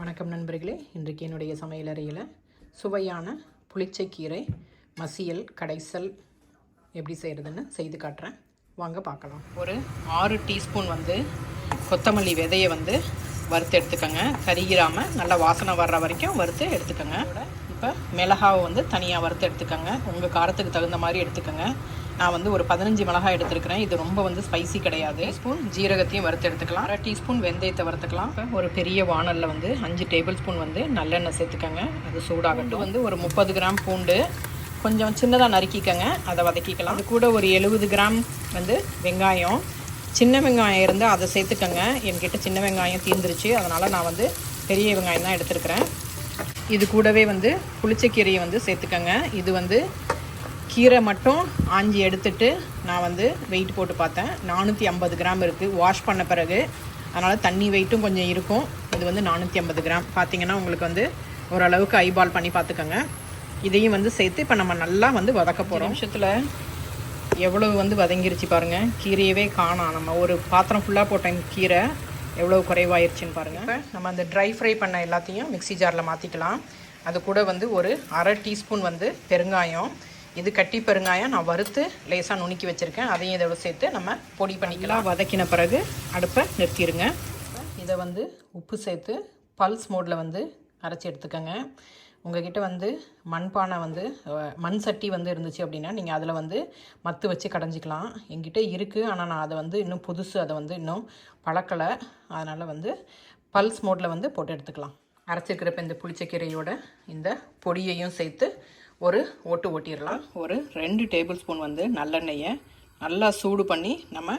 வணக்கம் நண்பர்களே. இன்றைக்கு என்னுடைய சமையலறையில் சுவையான புளிச்சைக்கீரை மசியல் கடைசல் எப்படி செய்கிறதுன்னு செய்து காட்டுறேன். வாங்க பார்க்கலாம். ஒரு 6 டீஸ்பூன் கொத்தமல்லி விதையை வறுத்து எடுத்துக்கோங்க. கருகிராமல் நல்லா வாசனை வர்ற வரைக்கும் வறுத்து எடுத்துக்கோங்க. இப்போ மிளகாவை தனியாக வறுத்து எடுத்துக்கோங்க. உங்கள் காரத்துக்கு தகுந்த மாதிரி எடுத்துக்கோங்க. நான் ஒரு 15 மிளகாய் எடுத்துருக்கிறேன். இது ரொம்ப ஸ்பைசி கிடையாது. ஸ்பூன் ஜீரகத்தையும் வறுத்து எடுத்துக்கலாம். 1/2 டீஸ்பூன் வெந்தயத்தை வறுத்துக்கலாம். ஒரு பெரிய வானலில் 5 டேபிள் ஸ்பூன் நல்லெண்ணெய் சேர்த்துக்கோங்க. அது சூடாகட்டும். ஒரு 30 கிராம் பூண்டு கொஞ்சம் சின்னதாக நறுக்கிக்கோங்க. அதை வதக்கிக்கலாம். அது கூட ஒரு 70 கிராம் வெங்காயம், சின்ன வெங்காயம் இருந்தால் அதை சேர்த்துக்கோங்க. என்கிட்ட சின்ன வெங்காயம் தீர்ந்துருச்சு, அதனால் நான் பெரிய வெங்காயம் தான் எடுத்துருக்கிறேன். இது கூடவே புளிச்சக்கீரையை சேர்த்துக்கோங்க. இது கீரை மட்டும் ஆஞ்சி எடுத்துட்டு நான் வெயிட் போட்டு பார்த்தேன். 450 கிராம் இருக்குது வாஷ் பண்ண பிறகு. அதனால் தண்ணி வெயிட்டும் கொஞ்சம் இருக்கும். இது 450 கிராம் பார்த்திங்கன்னா உங்களுக்கு ஓரளவுக்கு ஐபால் பண்ணி பார்த்துக்கோங்க. இதையும் சேர்த்து இப்போ நம்ம நல்லா வதக்க போகிறோம். நிமிஷத்தில் எவ்வளவு வதங்கிருச்சு பாருங்கள். கீரையவே காணோம். நம்ம ஒரு பாத்திரம் ஃபுல்லாக போட்ட கீரை எவ்வளோ குறைவாயிருச்சுன்னு பாருங்கள். இப்போ நம்ம அந்த ட்ரை ஃப்ரை பண்ண எல்லாத்தையும் மிக்ஸி ஜாரில் மாற்றிக்கலாம். அது கூட ஒரு 1/2 டீஸ்பூன் பெருங்காயம். இது கட்டி பெருங்காயம் நான் வறுத்து லேசாக நுணுக்கி வச்சுருக்கேன். அதையும் இதோட சேர்த்து நம்ம பொடி பண்ணிக்கலாம். வதக்கின பிறகு அடுப்பை நிறுத்திடுங்க. இதை உப்பு சேர்த்து பல்ஸ் மோடில் அரைச்சி எடுத்துக்கோங்க. உங்கள்கிட்ட மண்பானை மண் சட்டி இருந்துச்சு அப்படின்னா நீங்கள் அதில் மத்து வச்சு கடைஞ்சிக்கலாம். என்கிட்ட இருக்குது, ஆனால் நான் அதை இன்னும் புதுசு, அதை இன்னும் பழக்கலை. அதனால் பல்ஸ் மோடில் போட்டு எடுத்துக்கலாம். அரைச்சிருக்கிறப்ப இந்த புளிச்சக்கீரையோட இந்த பொடியையும் சேர்த்து ஒரு ஓட்டிடலாம். ஒரு 2 டேபிள் ஸ்பூன் நல்லெண்ணெயை நல்லா சூடு பண்ணி நம்ம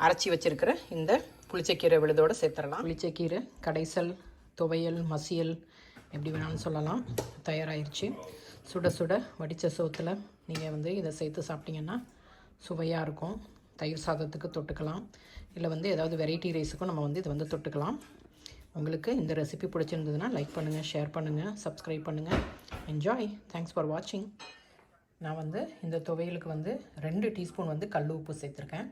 அரைச்சி வச்சுருக்கிற இந்த புளிச்சக்கீரை விழுதோடு சேர்த்துடலாம். புளிச்சக்கீரை கடைசல், துவையல், மசியல் எப்படி வேணாலும் சொல்லலாம். தயாராகிருச்சு. சுட சுட வடித்த சோத்தில் நீங்கள் இதை சேர்த்து சாப்பிட்டிங்கன்னா சுவையாக இருக்கும். தயிர் சாதத்துக்கு தொட்டுக்கலாம். இல்லை ஏதாவது வெரைட்டி ரைஸுக்கும் நம்ம இதை தொட்டுக்கலாம். உங்களுக்கு இந்த ரெசிபி பிடிச்சிருந்ததுன்னா லைக் பண்ணுங்கள், ஷேர் பண்ணுங்கள், சப்ஸ்கிரைப் பண்ணுங்கள். என்ஜாய். தேங்க்ஸ் ஃபார் வாட்சிங். நான் இந்த துவையலுக்கு 2 டீஸ்பூன் கல் உப்பு சேர்த்துருக்கேன்.